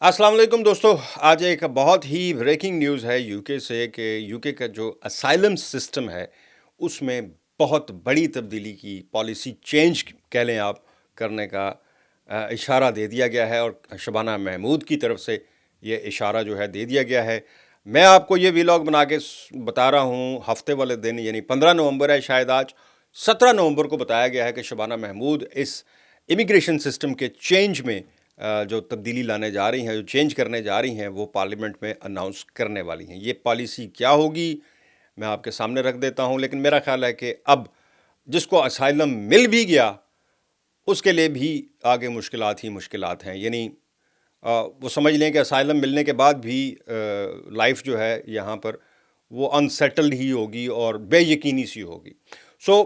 अस्सलाम वालेकुम दोस्तों। आज एक बहुत ही ब्रेकिंग न्यूज़ है यूके से कि यूके का जो असाइलम सिस्टम है उसमें बहुत बड़ी तब्दीली की पॉलिसी चेंज कह लें आप करने का इशारा दे दिया गया है और शबाना महमूद की तरफ से ये इशारा जो है दे दिया गया है। मैं आपको ये वीलॉग बना के बता रहा हूँ हफ्ते वाले दिन यानी 15 नवंबर है शायद आज। 17 नवंबर को बताया गया है कि शबाना महमूद इस इमिग्रेशन सिस्टम के चेंज में जो तब्दीली लाने जा रही हैं, जो चेंज करने जा रही हैं, वो पार्लियामेंट में अनाउंस करने वाली हैं। ये पॉलिसी क्या होगी मैं आपके सामने रख देता हूँ, लेकिन मेरा ख्याल है कि अब जिसको असाइलम मिल भी गया उसके लिए भी आगे मुश्किलात ही मुश्किलात हैं। यानी वो समझ लें कि असाइलम मिलने के बाद भी लाइफ जो है यहाँ पर वो अनसेटल्ड ही होगी और बेयकीनी सी होगी। सो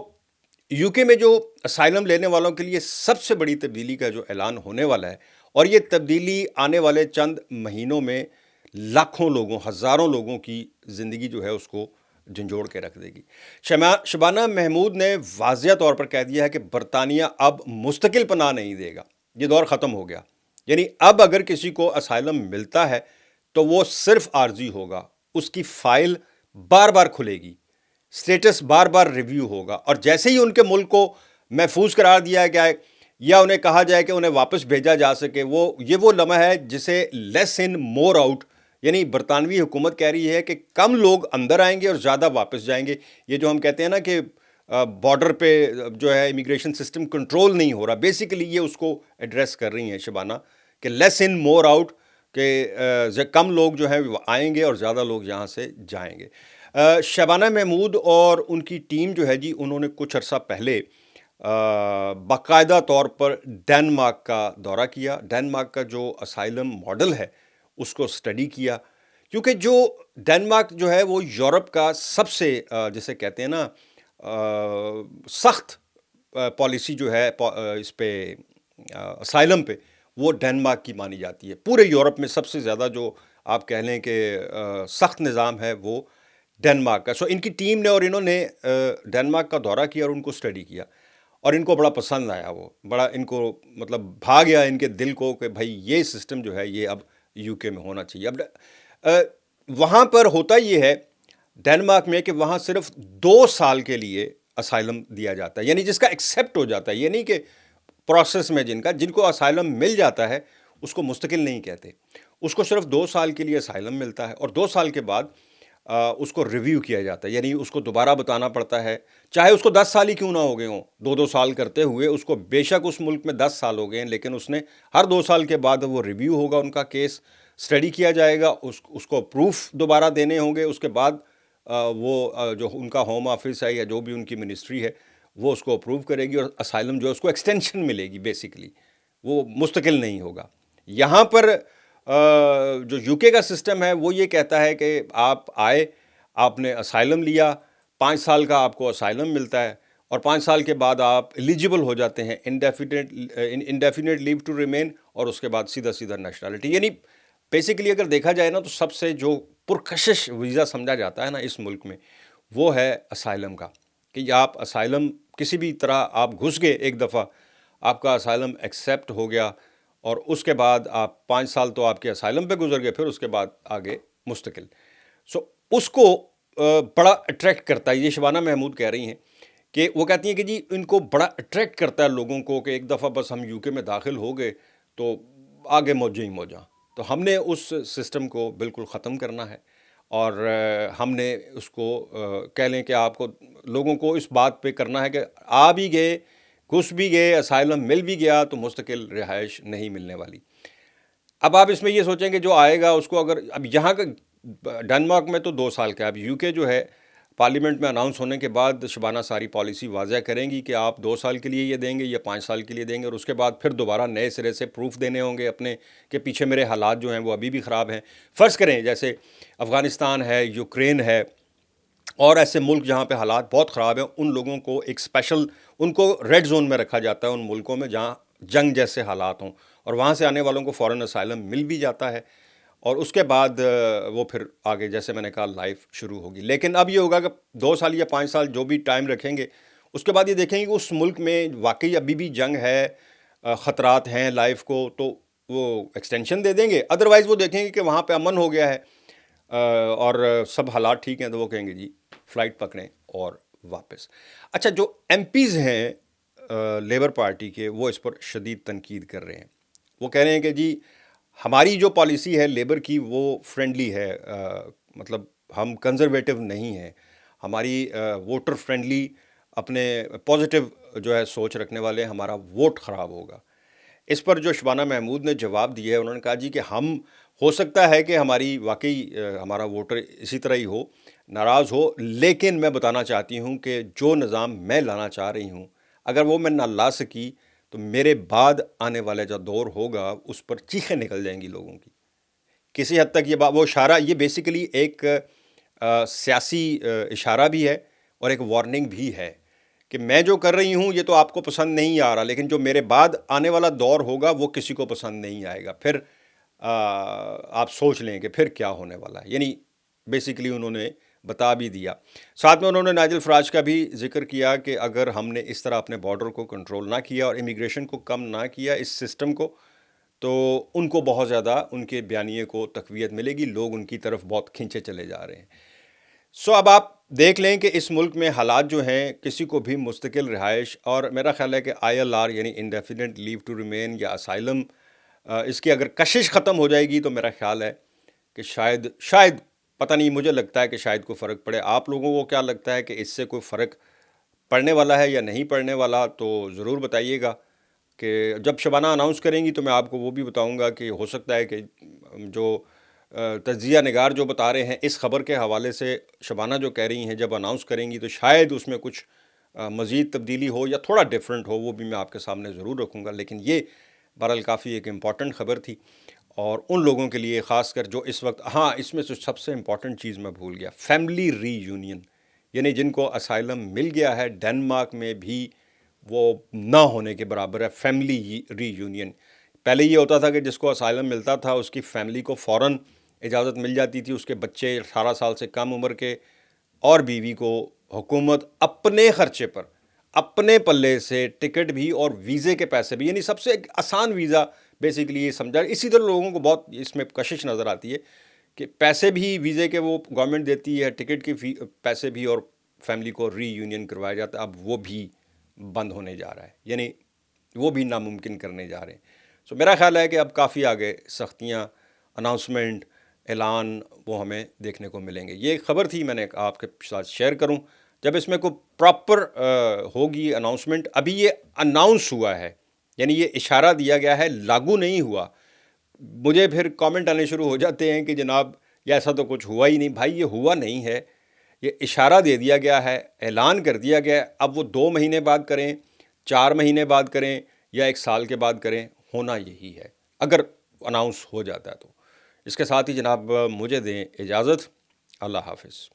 यूके में जो असाइलम लेने वालों के लिए सबसे बड़ी तब्दीली का जो ऐलान होने वाला है, और ये तब्दीली आने वाले चंद महीनों में लाखों लोगों, हज़ारों लोगों की ज़िंदगी जो है उसको झंझोड़ के रख देगी। शबाना महमूद ने वाज़िया तौर पर कह दिया है कि बरतानिया अब मुस्तकिल पनाह नहीं देगा, ये दौर ख़त्म हो गया। यानी अब अगर किसी को असाइलम मिलता है तो वो सिर्फ आर्जी होगा, उसकी फ़ाइल बार बार खुलेगी, स्टेटस बार बार रिव्यू होगा, और जैसे ही उनके मुल्क को महफूज करार दिया जाए या उन्हें कहा जाए कि उन्हें वापस भेजा जा सके, वो लम्हा है जिसे लेस इन मोर आउट, यानी बरतानवी हुकूमत कह रही है कि कम लोग अंदर आएंगे और ज़्यादा वापस जाएंगे। ये जो हम कहते हैं ना कि बॉर्डर पे जो है इमिग्रेशन सिस्टम कंट्रोल नहीं हो रहा, बेसिकली ये उसको एड्रेस कर रही हैं शबाना कि लेस इन मोर आउट, कि कम लोग जो हैं आएंगे और ज़्यादा लोग यहाँ से जाएंगे। शबाना महमूद और उनकी टीम जो है जी, उन्होंने कुछ अर्सा पहले बाकायदा तौर पर डेनमार्क का दौरा किया। डेनमार्क का जो असाइलम मॉडल है उसको स्टडी किया, क्योंकि जो डेनमार्क जो है वो यूरोप का सबसे जिसे कहते हैं ना सख्त पॉलिसी जो है इस पे असाइलम पे, वो डेनमार्क की मानी जाती है। पूरे यूरोप में सबसे ज़्यादा जो आप कह लें कि सख्त निज़ाम है वो डेनमार्क का। सो इनकी टीम ने और इन्होंने डेनमार्क का दौरा किया और उनको स्टडी किया, और इनको बड़ा पसंद आया। वो बड़ा इनको मतलब भा गया इनके दिल को कि भाई ये सिस्टम जो है ये अब यूके में होना चाहिए। अब वहाँ पर होता ये है डेनमार्क में कि वहाँ सिर्फ 2 साल के लिए असाइलम दिया जाता है, यानी जिसका एक्सेप्ट हो जाता है। ये नहीं कि प्रोसेस में जिनको असाइलम मिल जाता है उसको मुस्तकिल नहीं कहते, उसको सिर्फ 2 साल के लिए असाइलम मिलता है, और 2 साल के बाद उसको रिव्यू किया जाता है, यानी उसको दोबारा बताना पड़ता है, चाहे उसको 10 साल ही क्यों ना हो गए हों। 2-2 साल करते हुए उसको, बेशक उस मुल्क में 10 साल हो गए हैं, लेकिन उसने हर 2 साल के बाद वो रिव्यू होगा, उनका केस स्टडी किया जाएगा, उसको प्रूफ दोबारा देने होंगे। उसके बाद जो उनका होम ऑफिस है या जो भी उनकी मिनिस्ट्री है वो उसको अप्रूव करेगी, और असाइलम जो है उसको एक्सटेंशन मिलेगी। बेसिकली वो मुस्तकिल नहीं होगा। यहाँ पर जो यूके का सिस्टम है वो ये कहता है कि आप आए, आपने असाइलम लिया, 5 साल का आपको असाइलम मिलता है, और 5 साल के बाद आप एलिजिबल हो जाते हैं इंडेफिनेट लीव टू रिमेन, और उसके बाद सीधा सीधा नेशनलिटी। यानी बेसिकली अगर देखा जाए ना तो सबसे जो पुरकशिश वीज़ा समझा जाता है ना इस मुल्क में, वो है असाइलम का, कि आप असाइलम किसी भी तरह आप घुस गए, एक दफ़ा आपका असाइलम एक्सेप्ट हो गया, और उसके बाद आप 5 साल तो आपके असाइलम पे गुजर गए, फिर उसके बाद आगे मुस्तकिल। सो उसको बड़ा अट्रैक्ट करता है। ये शबाना महमूद कह रही हैं कि वो कहती हैं कि जी इनको बड़ा अट्रैक्ट करता है लोगों को कि एक दफ़ा बस हम यूके में दाखिल हो गए तो आगे मौजा ही मौजा। तो हमने उस सिस्टम को बिल्कुल ख़त्म करना है, और हमने उसको कह लें कि आपको लोगों को इस बात पे करना है कि आ भी गए, घुस भी गए, असाइलम मिल भी गया तो मुस्तकिल रिहाइश नहीं मिलने वाली। अब आप इसमें ये सोचेंगे जो आएगा उसको, अगर अब यहाँ का डेनमार्क में तो 2 साल का, अब यूके जो है पार्लियामेंट में अनाउंस होने के बाद शबाना सारी पॉलिसी वाज़ह करेंगी कि आप 2 साल के लिए ये देंगे या 5 साल के लिए देंगे, और उसके बाद फिर दोबारा नए सिरे से प्रूफ देने होंगे अपने कि पीछे मेरे हालात जो हैं वो अभी भी ख़राब हैं। फ़र्ज़ करें जैसे अफ़गानिस्तान है, यूक्रेन है, और ऐसे मुल्क जहाँ पे हालात बहुत ख़राब हैं, उन लोगों को एक स्पेशल, उनको रेड जोन में रखा जाता है उन मुल्कों में जहाँ जंग जैसे हालात हों, और वहाँ से आने वालों को फ़ौरन असाइलम मिल भी जाता है, और उसके बाद वो फिर आगे जैसे मैंने कहा लाइफ शुरू होगी। लेकिन अब ये होगा कि 2 साल या 5 साल जो भी टाइम रखेंगे, उसके बाद ये देखेंगे कि उस मुल्क में वाकई अभी भी जंग है, ख़तरात हैं लाइफ को, तो وہ ایکسٹینشن دے دیں گے، ادروائز وہ دیکھیں گے کہ وہاں پہ امن ہو گیا ہے اور سب حالات ٹھیک ہیں، تو وہ کہیں گے جی فلائٹ پکڑیں اور واپس۔ اچھا، جو ایم پیز ہیں لیبر پارٹی کے، وہ اس پر شدید تنقید کر رہے ہیں۔ وہ کہہ رہے ہیں کہ جی ہماری جو پالیسی ہے لیبر کی وہ فرینڈلی ہے، مطلب ہم کنزرویٹو نہیں ہیں، ہماری ووٹر فرینڈلی، اپنے پازیٹیو جو ہے سوچ رکھنے والے، ہمارا ووٹ خراب ہوگا۔ اس پر جو شبانہ محمود نے جواب دیا ہے، انہوں نے کہا جی کہ ہم، ہو سکتا ہے کہ ہماری واقعی ہمارا ووٹر اسی طرح ہی ہو، ناراض ہو، لیکن میں بتانا چاہتی ہوں کہ جو نظام میں لانا چاہ رہی ہوں، اگر وہ میں نہ لا سکی تو میرے بعد آنے والا جو دور ہوگا اس پر چیخیں نکل جائیں گی لوگوں کی۔ کسی حد تک یہ وہ اشارہ، یہ بیسیکلی ایک سیاسی اشارہ بھی ہے اور ایک وارننگ بھی ہے کہ میں جو کر رہی ہوں یہ تو آپ کو پسند نہیں آ رہا، لیکن جو میرے بعد آنے والا دور ہوگا وہ کسی کو پسند نہیں آئے گا، پھر آپ سوچ لیں کہ پھر کیا ہونے والا ہے۔ یعنی بیسیکلی انہوں نے بتا بھی دیا۔ ساتھ میں انہوں نے نائجل فراج کا بھی ذکر کیا کہ اگر ہم نے اس طرح اپنے بارڈر کو کنٹرول نہ کیا اور امیگریشن کو کم نہ کیا، اس سسٹم کو، تو ان کو بہت زیادہ ان کے بیانیے کو تقویت ملے گی، لوگ ان کی طرف بہت کھنچے چلے جا رہے ہیں۔ اب آپ دیکھ لیں کہ اس ملک میں حالات جو ہیں، کسی کو بھی مستقل رہائش، اور میرا خیال ہے کہ ILR یعنی انڈیفینٹ لیو ٹو ریمین یا اسائلم، اس کی اگر کشش ختم ہو جائے گی تو میرا خیال ہے کہ شاید پتہ نہیں، مجھے لگتا ہے کہ شاید کوئی فرق پڑے۔ آپ لوگوں کو کیا لگتا ہے کہ اس سے کوئی فرق پڑنے والا ہے یا نہیں پڑنے والا؟ تو ضرور بتائیے گا کہ جب شبانہ اناؤنس کریں گی تو میں آپ کو وہ بھی بتاؤں گا کہ ہو سکتا ہے کہ جو تجزیہ نگار جو بتا رہے ہیں اس خبر کے حوالے سے، شبانہ جو کہہ رہی ہیں جب اناؤنس کریں گی تو شاید اس میں کچھ مزید تبدیلی ہو یا تھوڑا ڈیفرنٹ ہو، وہ بھی میں آپ کے سامنے ضرور رکھوں گا۔ لیکن یہ بہرحال کافی ایک امپورٹنٹ خبر تھی، اور ان لوگوں کے لیے خاص کر جو اس وقت، ہاں اس میں سب سے امپورٹنٹ چیز میں بھول گیا، فیملی ری یونین، یعنی جن کو اسائلم مل گیا ہے ڈنمارک میں بھی، وہ نہ ہونے کے برابر ہے فیملی ری یونین۔ پہلے یہ ہوتا تھا کہ جس کو اسائلم ملتا تھا اس کی فیملی کو فوراً اجازت مل جاتی تھی، اس کے بچے 18 سال سے کم عمر کے اور بیوی کو حکومت اپنے خرچے پر، اپنے پلے سے ٹکٹ بھی اور ویزے کے پیسے بھی، یعنی سب سے آسان ویزا بیسیکلی یہ سمجھا۔ اسی طرح لوگوں کو بہت اس میں کشش نظر آتی ہے کہ پیسے بھی ویزے کے وہ گورنمنٹ دیتی ہے، ٹکٹ کے پیسے بھی، اور فیملی کو ری یونین کروایا جاتا ہے۔ اب وہ بھی بند ہونے جا رہا ہے، یعنی وہ بھی ناممکن کرنے جا رہے ہیں۔ میرا خیال ہے کہ اب کافی آگے سختیاں، اناؤنسمنٹ، اعلان، وہ ہمیں دیکھنے کو ملیں گے۔ یہ ایک خبر تھی، میں نے آپ کے ساتھ شیئر کروں۔ جب اس میں کوئی پراپر ہوگی اناؤنسمنٹ، ابھی یہ اناؤنس ہوا ہے، یعنی یہ اشارہ دیا گیا ہے، لاگو نہیں ہوا۔ مجھے پھر کامنٹ آنے شروع ہو جاتے ہیں کہ جناب یہ ایسا تو کچھ ہوا ہی نہیں۔ بھائی یہ ہوا نہیں ہے، یہ اشارہ دے دیا گیا ہے، اعلان کر دیا گیا ہے۔ اب وہ 2 مہینے بعد کریں، 4 مہینے بعد کریں یا 1 سال کے بعد کریں، ہونا یہی ہے اگر اناؤنس ہو جاتا ہے تو۔ اس کے ساتھ ہی جناب مجھے دیں اجازت، اللہ حافظ۔